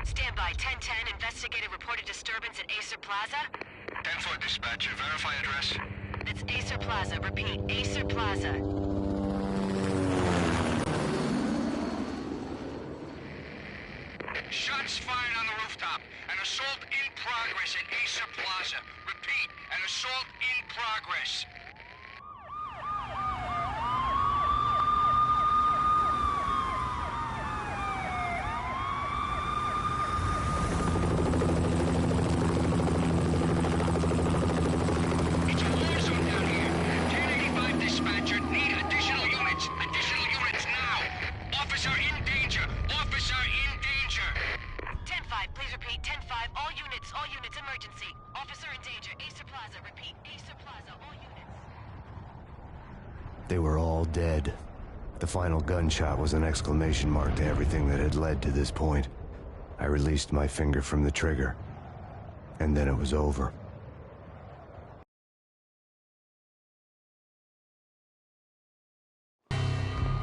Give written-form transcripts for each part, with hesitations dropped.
Stand by. 1010, investigated reported disturbance at Acer Plaza. 10-4 dispatcher, verify address. It's Acer Plaza. Repeat, Acer Plaza. Shots fired on the rooftop. An assault in progress at Acer Plaza. Repeat, an assault in progress. It's a war zone down here. 1085 dispatcher, need additional units. Additional units now. Officer in danger. Officer in danger. 10-5, please repeat. 10-5, all units, emergency. Officer in danger, Acer Plaza. Repeat, Acer Plaza, all units. They were all dead. The final gunshot was an exclamation mark to everything that had led to this point. I released my finger from the trigger, and then it was over.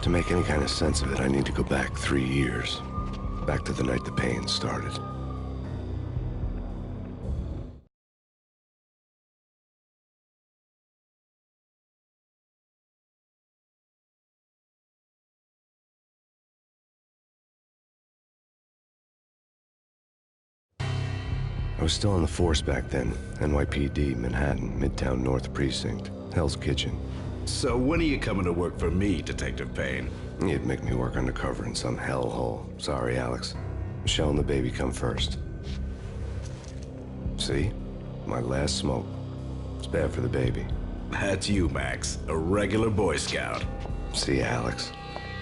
To make any kind of sense of it, I need to go back 3 years. Back to the night the pain started. I was still on the force back then. NYPD, Manhattan, Midtown North Precinct, Hell's Kitchen. So when are you coming to work for me, Detective Payne? You'd make me work undercover in some hellhole. Sorry, Alex. Michelle and the baby come first. See? My last smoke. It's bad for the baby. That's you, Max. A regular Boy Scout. See, Alex.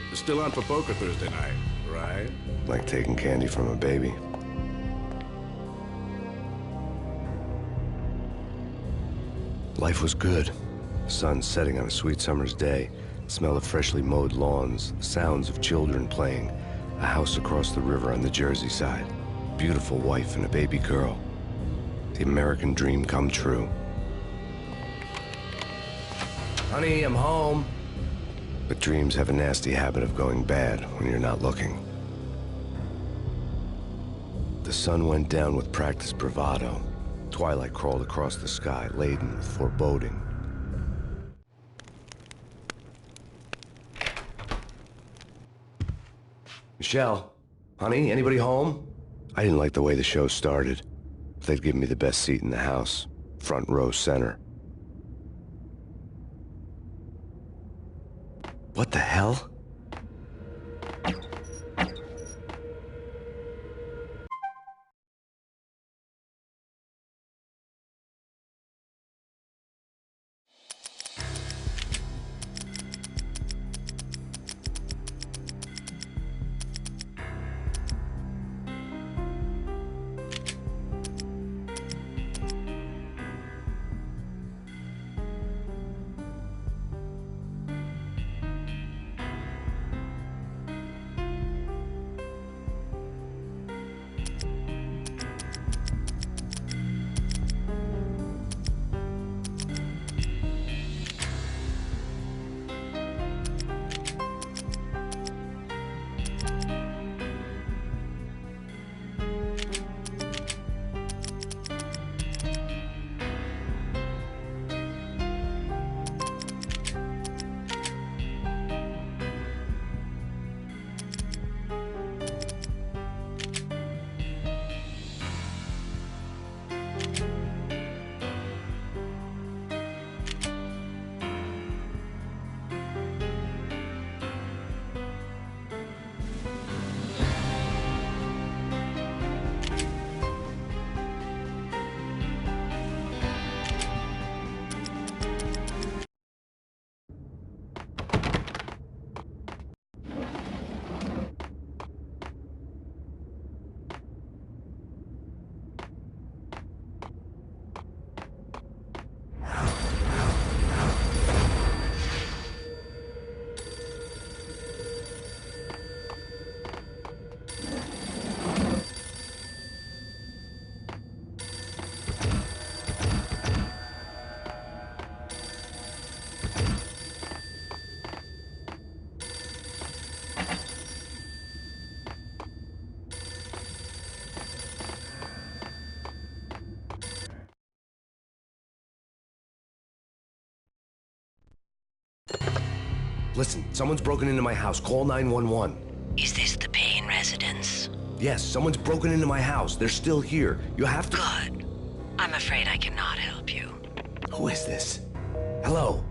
You're still on for poker Thursday night, right? Like taking candy from a baby. Life was good. Sun setting on a sweet summer's day. Smell of freshly mowed lawns. Sounds of children playing. A house across the river on the Jersey side. Beautiful wife and a baby girl. The American dream come true. Honey, I'm home. But dreams have a nasty habit of going bad when you're not looking. The sun went down with practiced bravado. Twilight crawled across the sky, laden with foreboding. Michelle, honey, anybody home? I didn't like the way the show started. They'd given me the best seat in the house, front row center. What the hell? Listen, someone's broken into my house. Call 911. Is this the Payne residence? Yes, someone's broken into my house. They're still here. You have to... Good. I'm afraid I cannot help you. Who is this? Hello?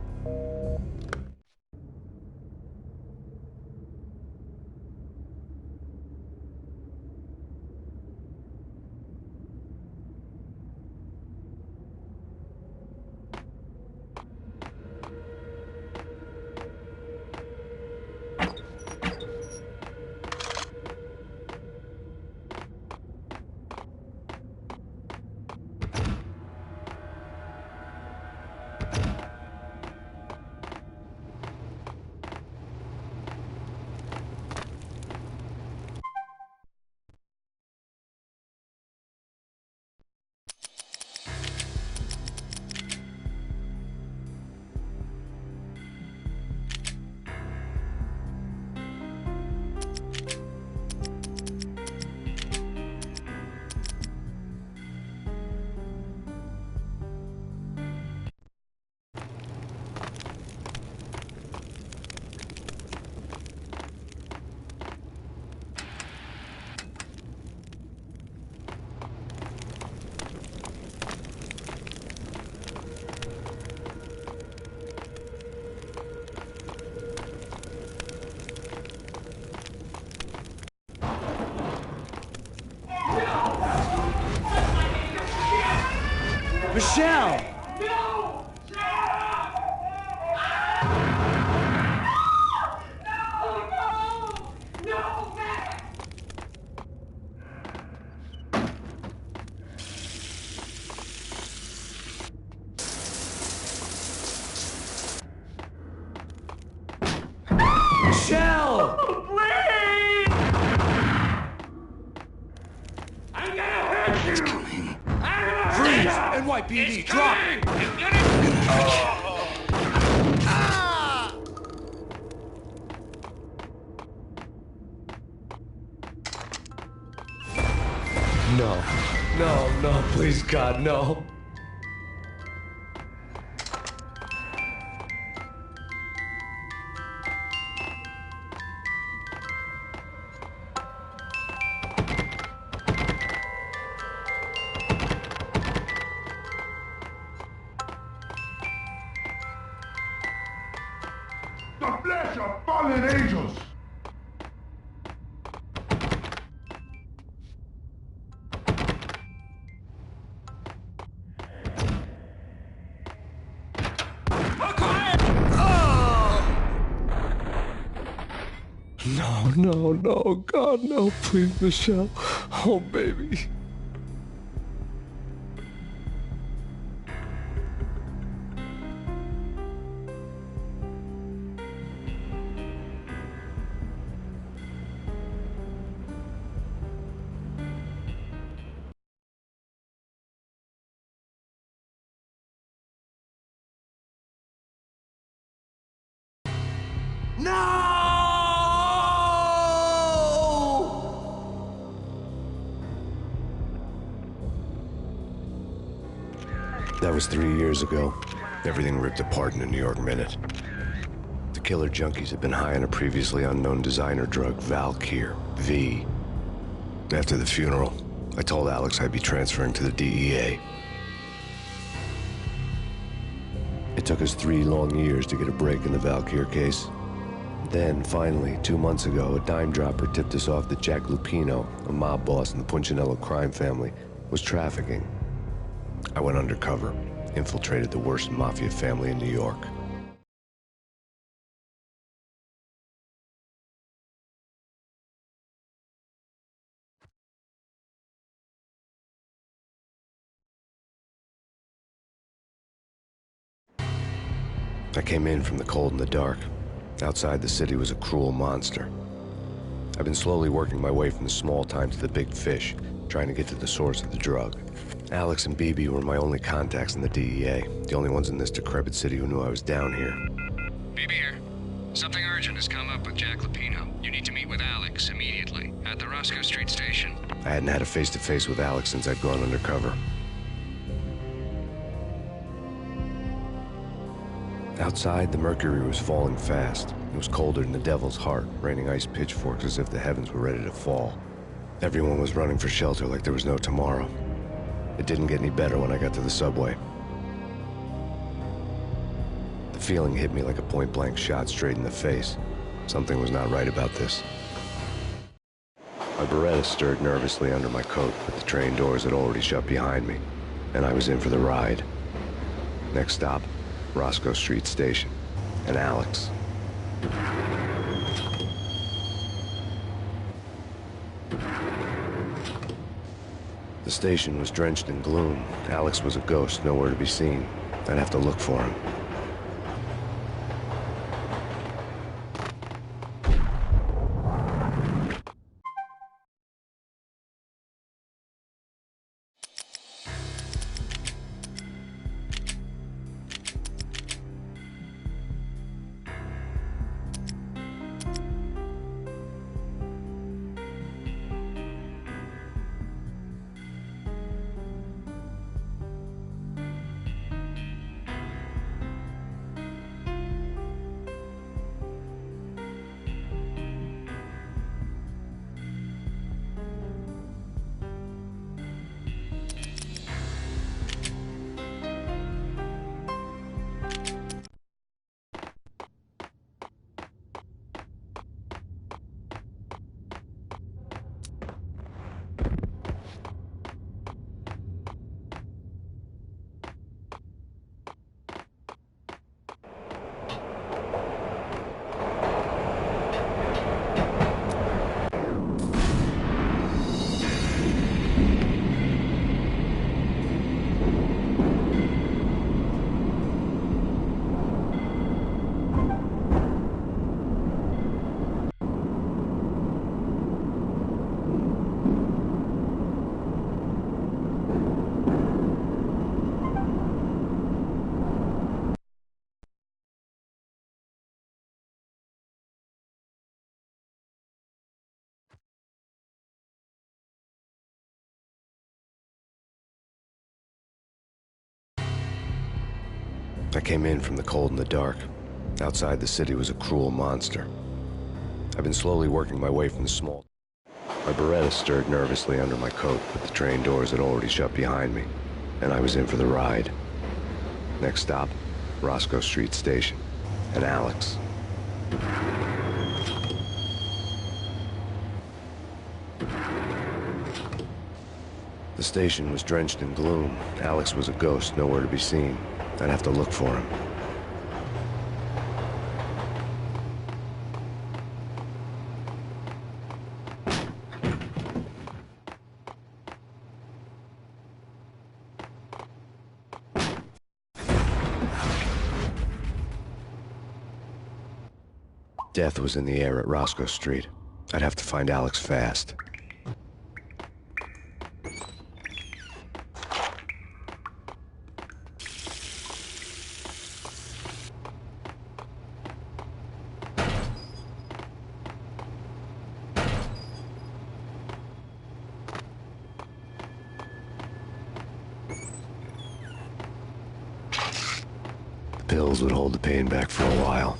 Michelle! No! No, Max! Michelle! Please! I'm gonna hurt you! It's coming. Freeze! NYPD, drop! No. No, no, please, God, no. The flesh of fallen angels! No, no, no, God, no, please, Michelle. Oh, baby. No! That was 3 years ago. Everything ripped apart in a New York minute. The killer junkies had been high on a previously unknown designer drug, Valkyr, V. After the funeral, I told Alex I'd be transferring to the DEA. It took us 3 long years to get a break in the Valkyr case. Then, finally, 2 months ago, a dime dropper tipped us off that Jack Lupino, a mob boss in the Punchinello crime family, was trafficking. I went undercover, infiltrated the worst mafia family in New York. I came in from the cold and the dark. Outside the city was a cruel monster. I've been slowly working my way from the small time to the big fish, trying to get to the source of the drug. Alex and BB were my only contacts in the DEA, the only ones in this decrepit city who knew I was down here. BB here. Something urgent has come up with Jack Lupino. You need to meet with Alex immediately at the Roscoe Street station. I hadn't had a face-to-face with Alex since I'd gone undercover. Outside, the mercury was falling fast. It was colder than the devil's heart, raining ice pitchforks as if the heavens were ready to fall. Everyone was running for shelter like there was no tomorrow. It didn't get any better when I got to the subway. The feeling hit me like a point-blank shot straight in the face. Something was not right about this. My Beretta stirred nervously under my coat, but the train doors had already shut behind me, and I was in for the ride. Next stop, Roscoe Street Station, and Alex. The station was drenched in gloom. Alex was a ghost, nowhere to be seen. I'd have to look for him. I came in from the cold and the dark. Outside the city was a cruel monster. I've been slowly working my way from the small... My Beretta stirred nervously under my coat, but the train doors had already shut behind me, and I was in for the ride. Next stop, Roscoe Street Station, and Alex. The station was drenched in gloom. Alex was a ghost, nowhere to be seen. I'd have to look for him. Death was in the air at Roscoe Street. I'd have to find Alex fast. The pills would hold the pain back for a while.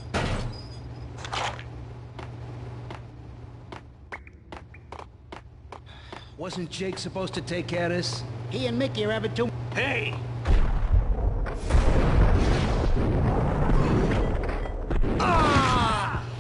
Wasn't Jake supposed to take care of this? He and Mickey are having too... Hey! Ah! Oh!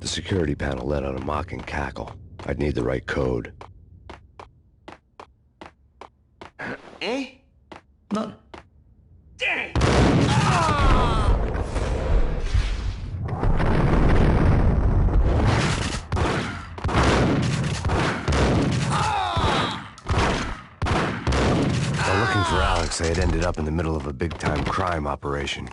The security panel let out a mocking cackle. I'd need the right code. Eh? None. Dang! While looking for Alex, they had ended up in the middle of a big-time crime operation.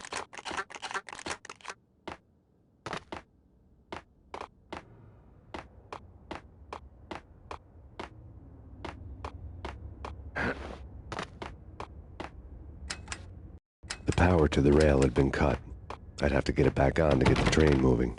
The power to the rail had been cut. I'd have to get it back on to get the train moving.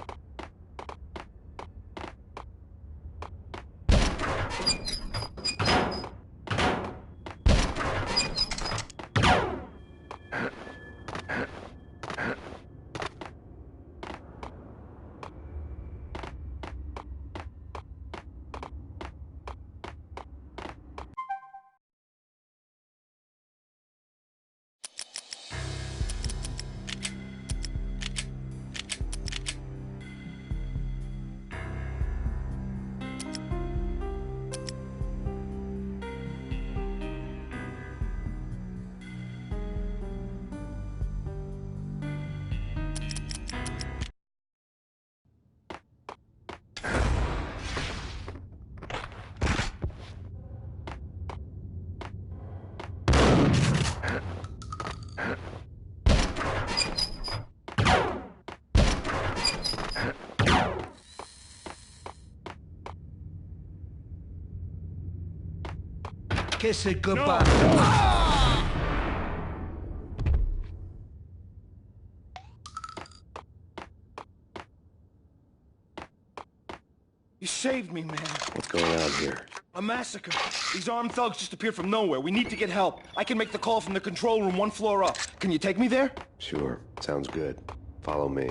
Kiss it goodbye. You saved me, man. What's going on here? A massacre. These armed thugs just appeared from nowhere. We need to get help. I can make the call from the control room 1 floor up. Can you take me there? Sure, sounds good. Follow me.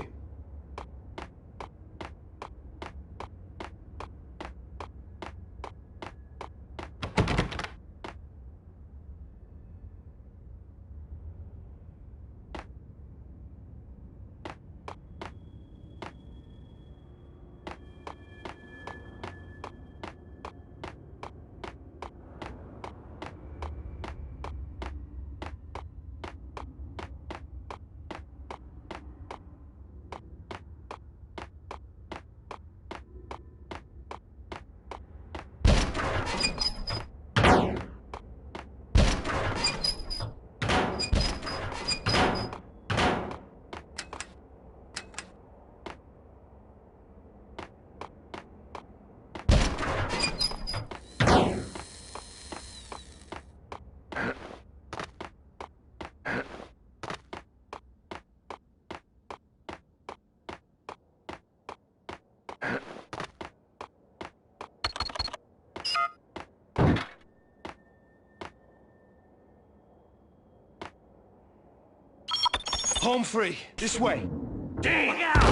Home free. This way. Look out!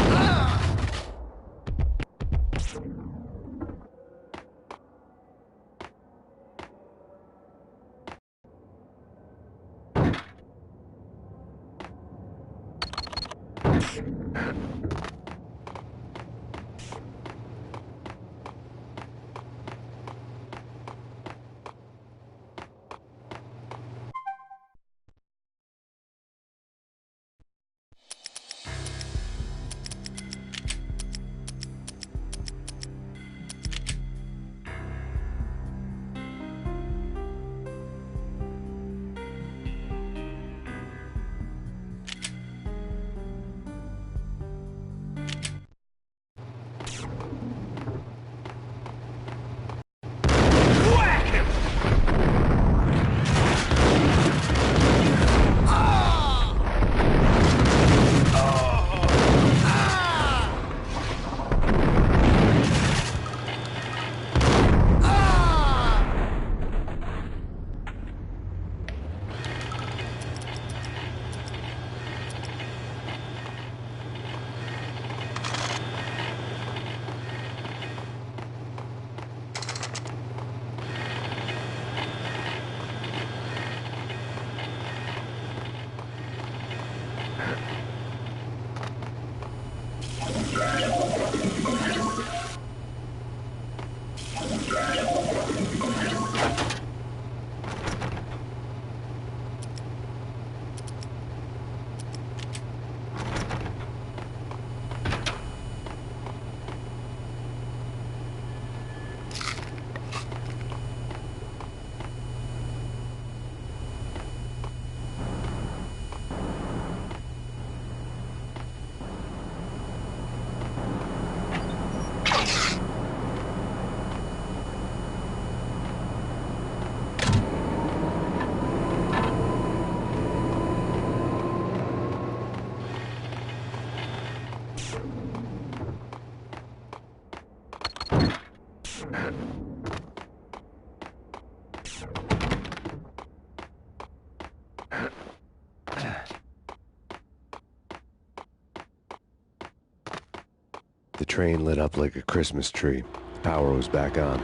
The train lit up like a Christmas tree. Power was back on.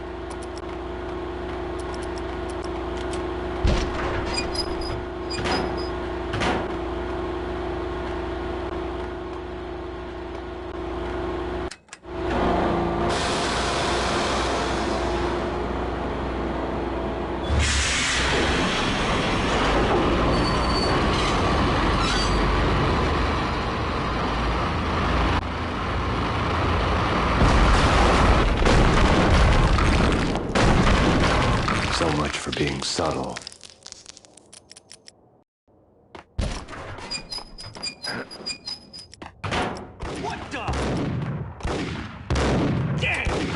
So much for being subtle. What the? Damn!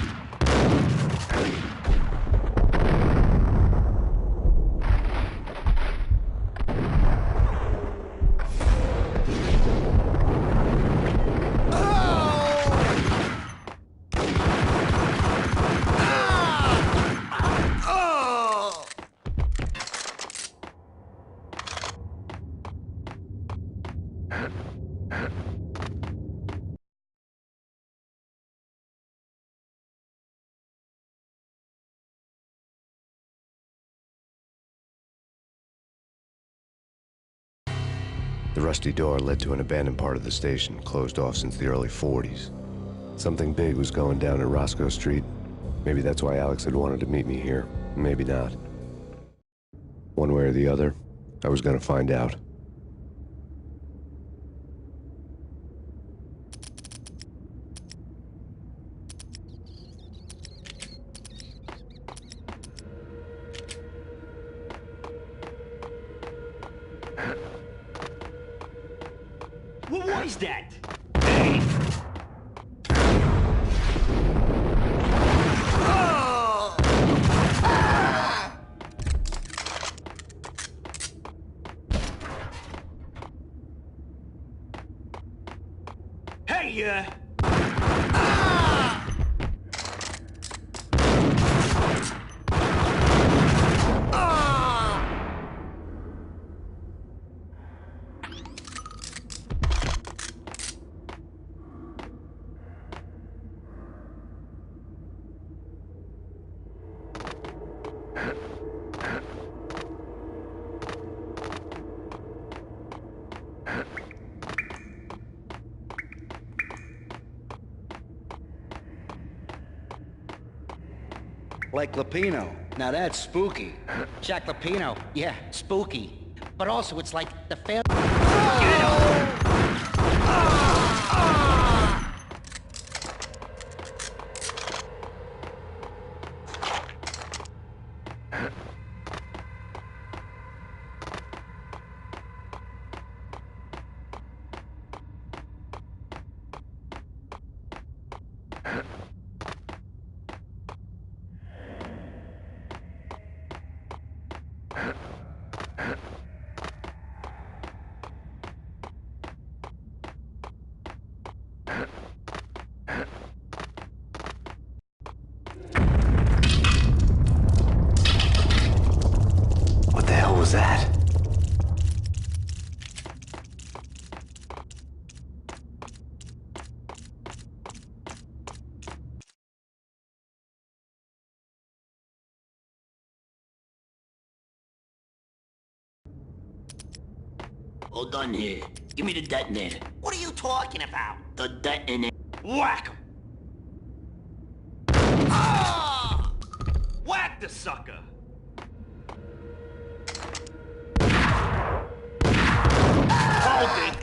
The rusty door led to an abandoned part of the station, closed off since the early 40s. Something big was going down at Roscoe Street. Maybe that's why Alex had wanted to meet me here. Maybe not. One way or the other, I was gonna find out. What was that? Hey! Hey, Like Lapino. Now that's spooky. Jack Lapino. Yeah, spooky. But also it's like the fail. What the hell was that? All done here. Give me the detonator. what are you talking about? The detonator. Whack him! Whack the sucker! Hold it!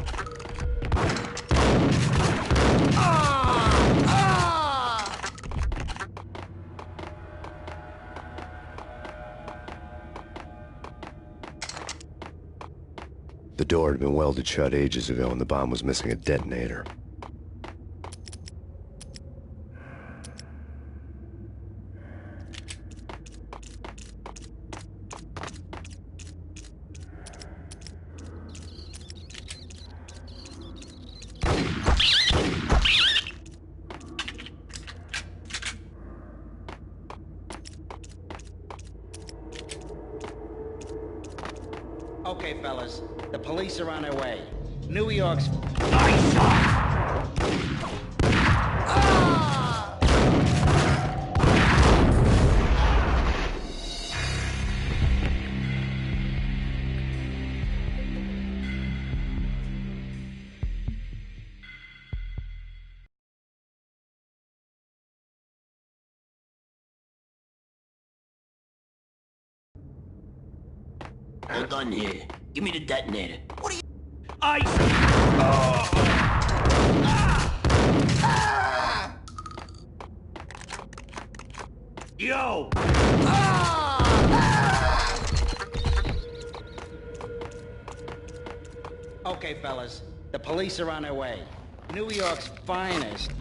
The door had been welded shut ages ago and the bomb was missing a detonator. Okay, fellas. The police are on their way. New York's... Nice shot! Hold on here. Give me the detonator. What are you... I... Yo! Okay, fellas. The police are on their way. New York's finest.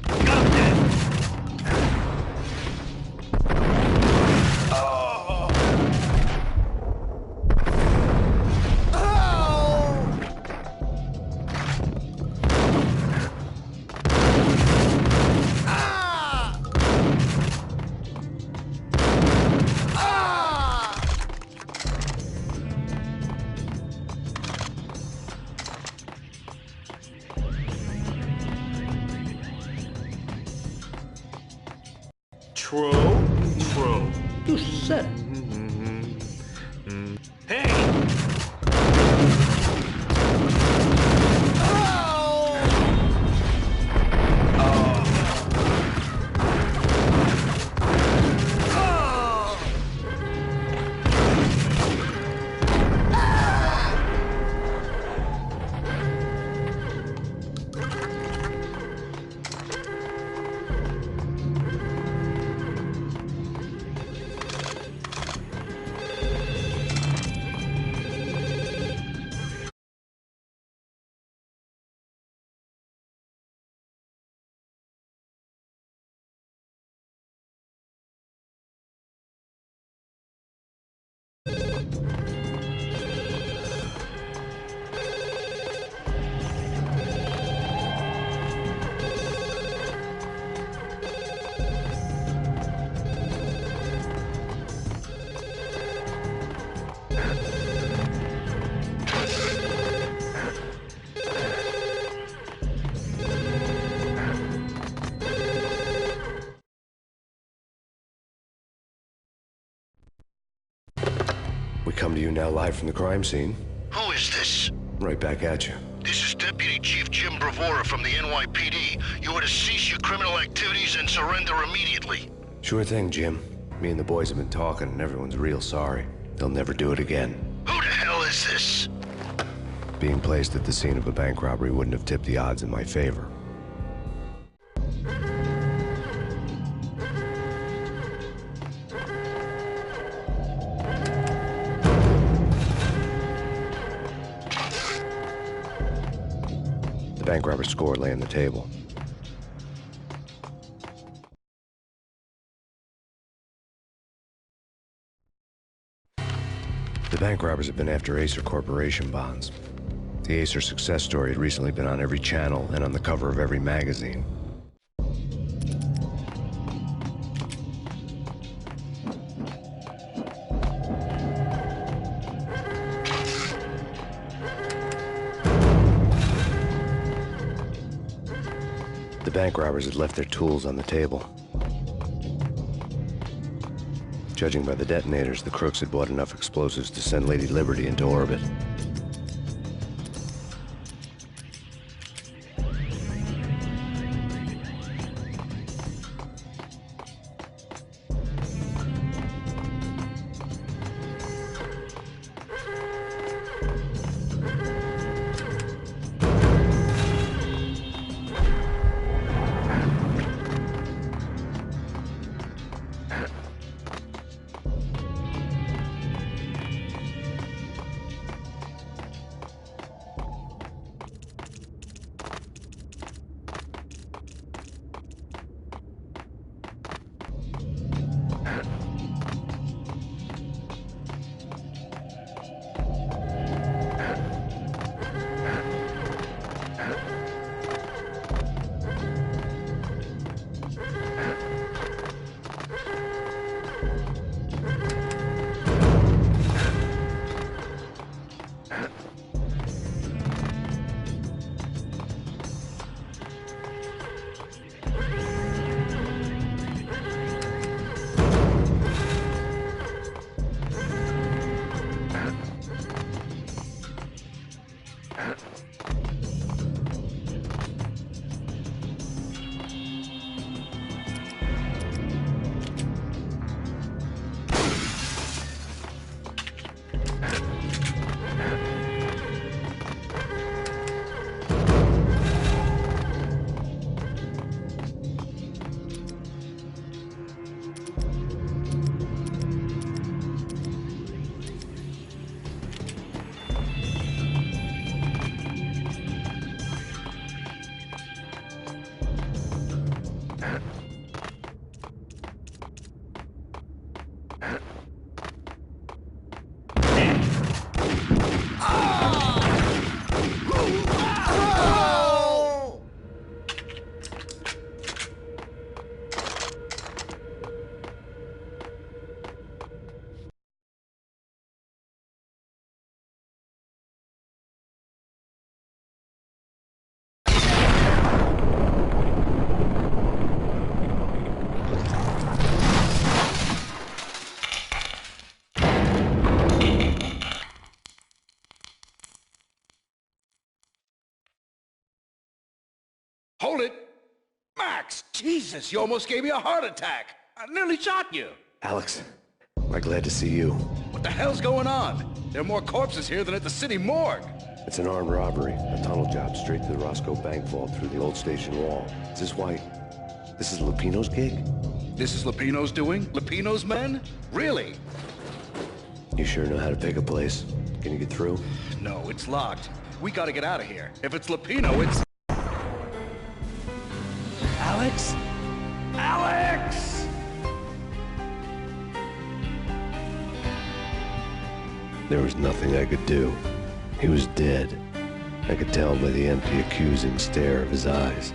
True. You said it. Hey! We come to you now live from the crime scene. Who is this? Right back at you. This is Deputy Chief Jim Bravura from the NYPD. You are to cease your criminal activities and surrender immediately. Sure thing, Jim. Me and the boys have been talking, and everyone's real sorry. They'll never do it again. Who the hell is this? Being placed at the scene of a bank robbery wouldn't have tipped the odds in my favor. The bank robber's score lay on the table. The bank robbers have been after Acer Corporation bonds. The Acer success story had recently been on every channel and on the cover of every magazine. The bank robbers had left their tools on the table. Judging by the detonators, the crooks had bought enough explosives to send Lady Liberty into orbit. Hold it! Max! Jesus, you almost gave me a heart attack! I nearly shot you! Alex, I'm glad to see you. What the hell's going on? There are more corpses here than at the city morgue! It's an armed robbery, a tunnel job straight to the Roscoe Bank vault through the old station wall. Is this why... this is Lupino's gig? This is Lupino's doing? Lupino's men? Really? You sure know how to pick a place? Can you get through? No, it's locked. We gotta get out of here. If it's Lupino, it's... Alex? Alex! There was nothing I could do. He was dead. I could tell by the empty, accusing stare of his eyes.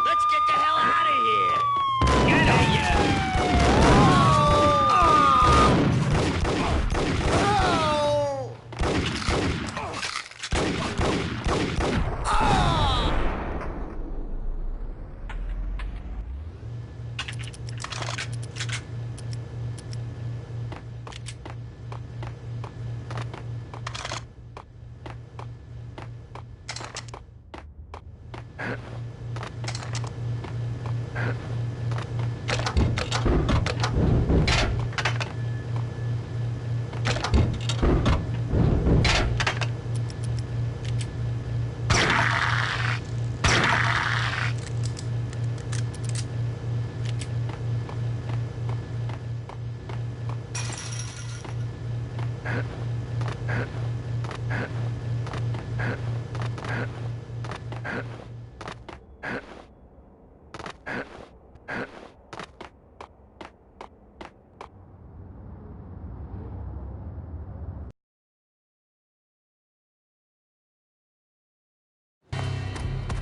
Let's get the hell out of here! Get out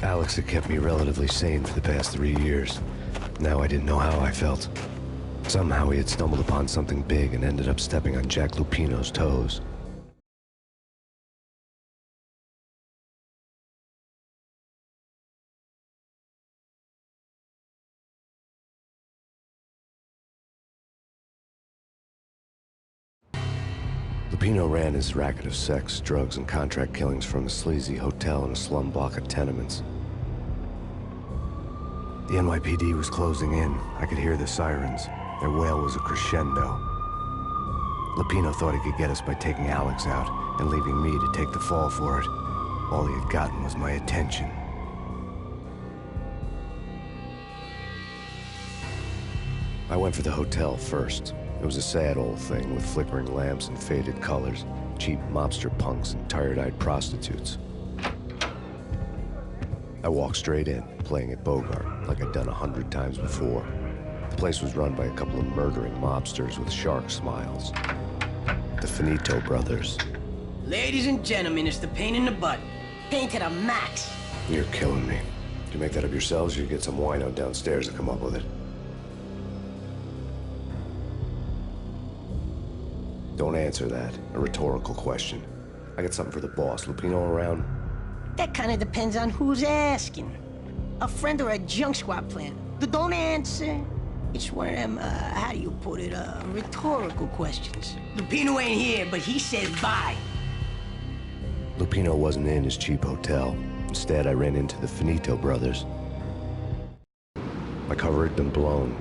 Alex had kept me relatively sane for the past 3 years. Now I didn't know how I felt. Somehow he had stumbled upon something big and ended up stepping on Jack Lupino's toes. Lupino ran his racket of sex, drugs, and contract killings from a sleazy hotel in a slum block of tenements. The NYPD was closing in. I could hear the sirens. Their wail was a crescendo. Lupino thought he could get us by taking Alex out and leaving me to take the fall for it. All he had gotten was my attention. I went for the hotel first. It was a sad old thing with flickering lamps and faded colors, cheap mobster punks and tired-eyed prostitutes. I walked straight in, playing at Bogart, like I'd done 100 times before. The place was run by a couple of murdering mobsters with shark smiles. The Finito brothers. Ladies and gentlemen, it's the pain in the butt. Pain to the max. You're killing me. You make that up yourselves, or you get some wino downstairs to come up with it? Don't answer that. A rhetorical question. I got something for the boss. Lupino around? That kind of depends on who's asking. A friend or a junk squad plan. Don't answer. It's one of them, how do you put it, rhetorical questions. Lupino ain't here, but he says bye. Lupino wasn't in his cheap hotel. Instead, I ran into the Finito brothers. My cover had been blown.